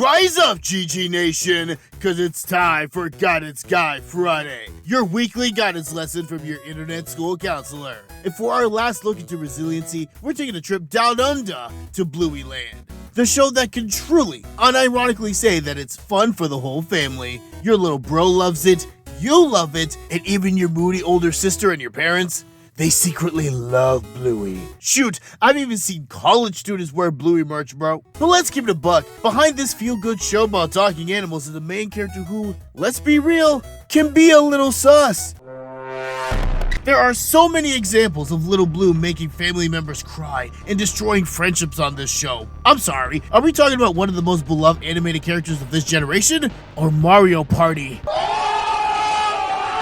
Rise up, GG Nation, cause it's time for Guidance Guy Friday, your weekly guidance lesson from your internet school counselor. And for our last look into resiliency, we're taking a trip down under to Bluey Land, the show that can truly, unironically say that it's fun for the whole family. Your little bro loves it, you love it, and even your moody older sister and your parents, they secretly love Bluey. Shoot, I've even seen college students wear Bluey merch, bro. But let's keep it a buck. Behind this feel-good show about talking animals is the main character who, let's be real, can be a little sus. There are so many examples of Little Blue making family members cry and destroying friendships on this show. I'm sorry, are we talking about one of the most beloved animated characters of this generation? Or Mario Party?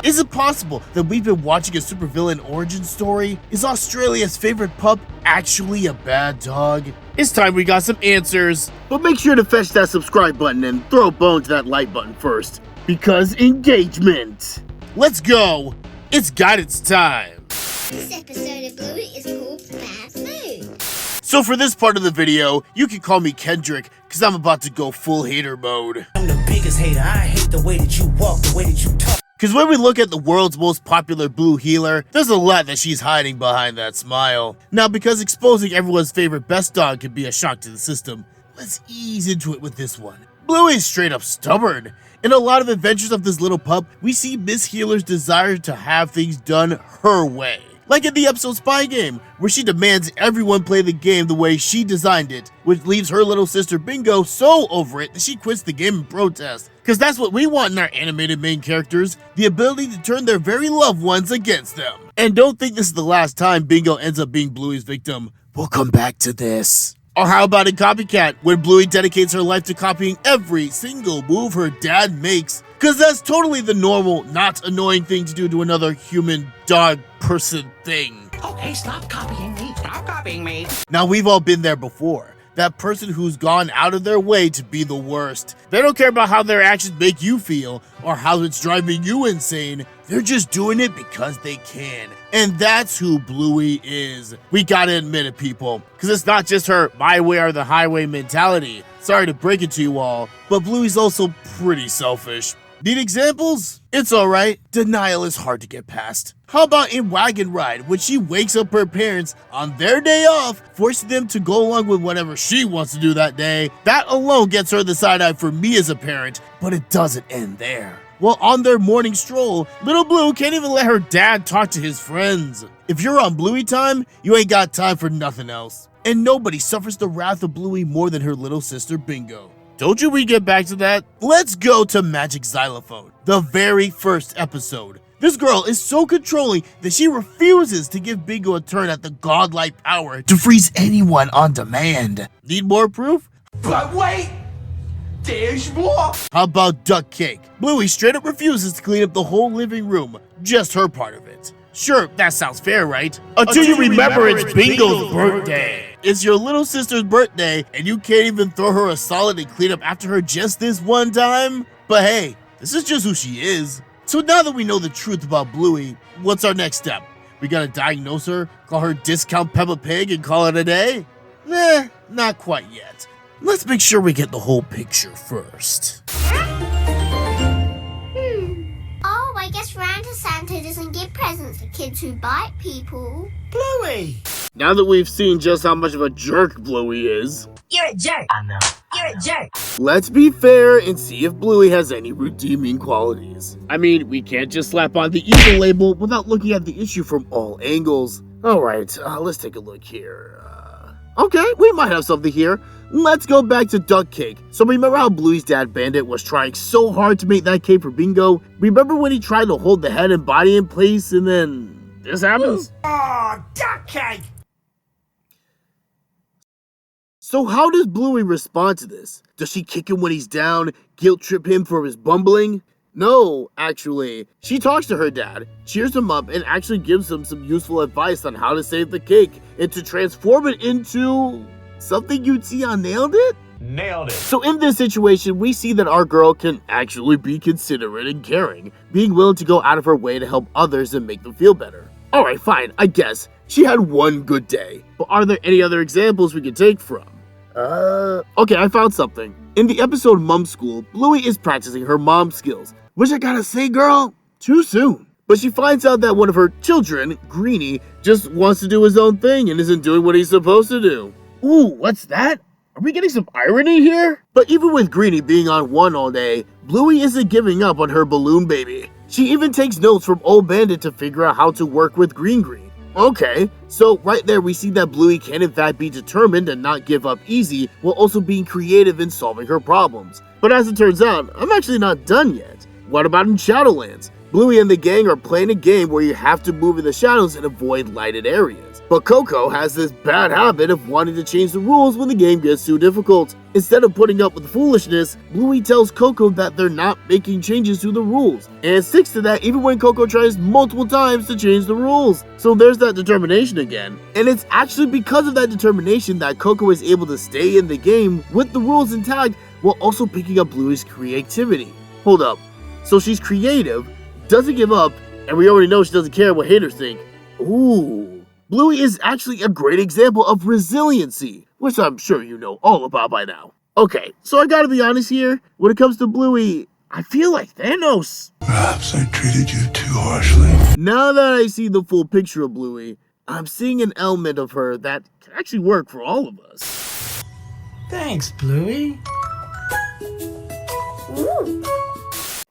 Is it possible that we've been watching a supervillain origin story? Is Australia's favorite pup actually a bad dog? It's time we got some answers. But make sure to fetch that subscribe button and throw a bone to that like button first. Because engagement! Let's go! It's guidance time! This episode of Bluey is called Bad Mood. So for this part of the video, you can call me Kendrick, cause I'm about to go full hater mode. I'm the biggest hater. I hate the way that you walk, the way that you talk. Cause when we look at the world's most popular Blue healer, there's a lot that she's hiding behind that smile. Now, because exposing everyone's favorite best dog can be a shock to the system, let's ease into it with this one. Bluey is straight up stubborn. In a lot of adventures of this little pup, we see Miss Healer's desire to have things done her way. Like in the episode Spy Game, where she demands everyone play the game the way she designed it, which leaves her little sister Bingo so over it that she quits the game in protest. Cause that's what we want in our animated main characters, the ability to turn their very loved ones against them. And don't think this is the last time Bingo ends up being Bluey's victim. We'll come back to this. Or how about in Copycat, when Bluey dedicates her life to copying every single move her dad makes? Cause that's totally the normal, not annoying thing to do to another human, dog, person thing. Okay, stop copying me. Stop copying me. Now we've all been there before. That person who's gone out of their way to be the worst. They don't care about how their actions make you feel or how it's driving you insane. They're just doing it because they can. And that's who Bluey is. We gotta admit it, people. Because it's not just her my way or the highway mentality. Sorry to break it to you all, but Bluey's also pretty selfish. Need examples? It's alright. Denial is hard to get past. How about in Wagon Ride, when she wakes up her parents on their day off, forcing them to go along with whatever she wants to do that day? That alone gets her the side eye for me as a parent, but it doesn't end there. Well, on their morning stroll, Little Blue can't even let her dad talk to his friends. If you're on Bluey time, you ain't got time for nothing else. And nobody suffers the wrath of Bluey more than her little sister Bingo. Told you we'd get back to that. Let's go to Magic Xylophone, the very first episode. This girl is so controlling that she refuses to give Bingo a turn at the godlike power to freeze anyone on demand. Need more proof? But wait! There's more! How about Duck Cake? Bluey straight up refuses to clean up the whole living room, just her part of it. Sure, that sounds fair, right? Until you remember it's Bingo's birthday. It's your little sister's birthday, and you can't even throw her a solid and clean up after her just this one time? But hey, this is just who she is. So now that we know the truth about Bluey, what's our next step? We gotta diagnose her, call her Discount Peppa Pig, and call it a day? Nah, not quite yet. Let's make sure we get the whole picture first. Oh, I guess Santa doesn't give presents to kids who bite people. Bluey! Now that we've seen just how much of a jerk Bluey is, You're a jerk. I know. You're a jerk. let's be fair and see if Bluey has any redeeming qualities. I mean, we can't just slap on the evil label without looking at the issue from all angles. Alright, let's take a look here. Okay, we might have something here. Let's go back to Duck Cake. So remember how Bluey's dad Bandit was trying so hard to make that cake for Bingo? Remember when he tried to hold the head and body in place and then this happens? Oh, duck cake! So how does Bluey respond to this? Does she kick him when he's down, guilt trip him for his bumbling? No, actually, she talks to her dad, cheers him up, and actually gives him some useful advice on how to save the cake and to transform it into something you'd see on Nailed It? Nailed it. So in this situation, we see that our girl can actually be considerate and caring, being willing to go out of her way to help others and make them feel better. Alright, fine, I guess. She had one good day. But are there any other examples we could take from? Okay, I found something. In the episode Mom School, Bluey is practicing her mom skills, which I gotta say, girl, too soon. But she finds out that one of her children, Greenie, just wants to do his own thing and isn't doing what he's supposed to do. Ooh, what's that? Are we getting some irony here? But even with Greenie being on one all day, Bluey isn't giving up on her balloon baby. She even takes notes from Old Bandit to figure out how to work with Green. Okay, so right there we see that Bluey can in fact be determined and not give up easy while also being creative in solving her problems. But as it turns out, I'm actually not done yet. What about in Shadowlands? Bluey and the gang are playing a game where you have to move in the shadows and avoid lighted areas. But Coco has this bad habit of wanting to change the rules when the game gets too difficult. Instead of putting up with the foolishness, Bluey tells Coco that they're not making changes to the rules, and sticks to that even when Coco tries multiple times to change the rules. So there's that determination again. And it's actually because of that determination that Coco is able to stay in the game with the rules intact while also picking up Bluey's creativity. Hold up, so she's creative, doesn't give up, and we already know she doesn't care what haters think. Ooh. Bluey is actually a great example of resiliency, which I'm sure you know all about by now. Okay, so I gotta be honest here, when it comes to Bluey, I feel like Thanos. Perhaps I treated you too harshly. Now that I see the full picture of Bluey, I'm seeing an element of her that can actually work for all of us. Thanks, Bluey. Ooh.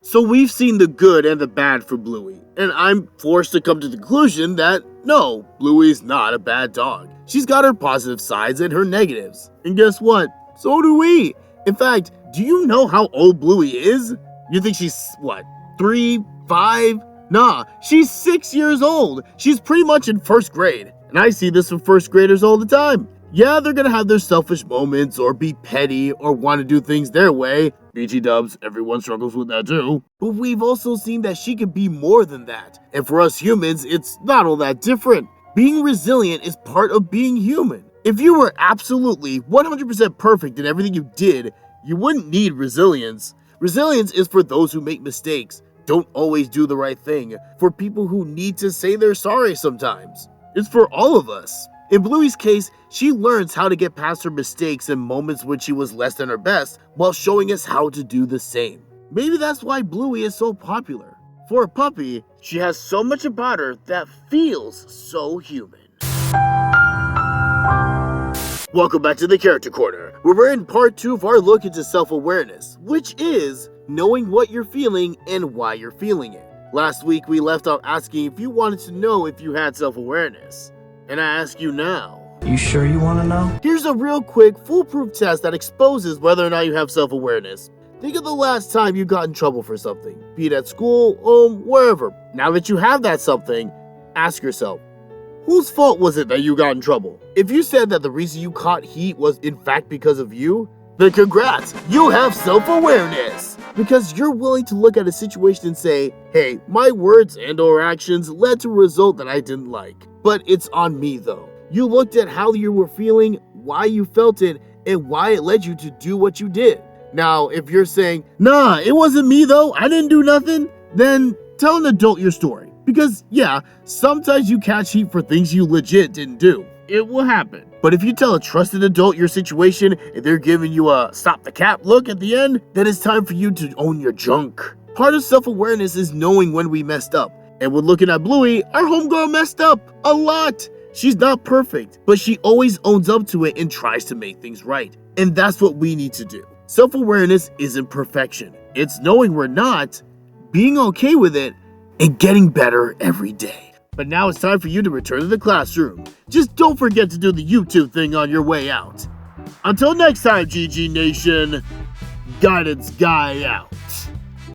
So we've seen the good and the bad for Bluey, and I'm forced to come to the conclusion that no, Bluey's not a bad dog. She's got her positive sides and her negatives. And guess what? So do we. In fact, do you know how old Bluey is? You think she's, what, 3, 5? Nah, she's 6 years old. She's pretty much in first grade. And I see this from first graders all the time. Yeah, they're gonna have their selfish moments or be petty or want to do things their way. BG dubs, everyone struggles with that too. But we've also seen that she can be more than that. And for us humans, it's not all that different. Being resilient is part of being human. If you were absolutely 100% perfect in everything you did, you wouldn't need resilience. Resilience is for those who make mistakes, don't always do the right thing, for people who need to say they're sorry sometimes. It's for all of us. In Bluey's case, she learns how to get past her mistakes and moments when she was less than her best while showing us how to do the same. Maybe that's why Bluey is so popular. For a puppy, she has so much about her that feels so human. Welcome back to the Character Corner, where we're in part 2 of our look into self-awareness, which is knowing what you're feeling and why you're feeling it. Last week we left off asking if you wanted to know if you had self-awareness. And I ask you now. You sure you want to know? Here's a real quick, foolproof test that exposes whether or not you have self-awareness. Think of the last time you got in trouble for something, be it at school or wherever. Now that you have that something, ask yourself, whose fault was it that you got in trouble? If you said that the reason you caught heat was in fact because of you, then congrats, you have self-awareness. Because you're willing to look at a situation and say, hey, my words and or actions led to a result that I didn't like. But it's on me though. You looked at how you were feeling, why you felt it, and why it led you to do what you did. Now, if you're saying, nah, it wasn't me though, I didn't do nothing, then tell an adult your story. Because yeah, sometimes you catch heat for things you legit didn't do. It will happen. But if you tell a trusted adult your situation and they're giving you a stop the cap look at the end, then it's time for you to own your junk. Part of self-awareness is knowing when we messed up. And when looking at Bluey, our homegirl messed up a lot. She's not perfect, but she always owns up to it and tries to make things right. And that's what we need to do. Self-awareness isn't perfection. It's knowing we're not, being okay with it, and getting better every day. But now it's time for you to return to the classroom. Just don't forget to do the YouTube thing on your way out. Until next time, GG Nation, Guidance Guy out.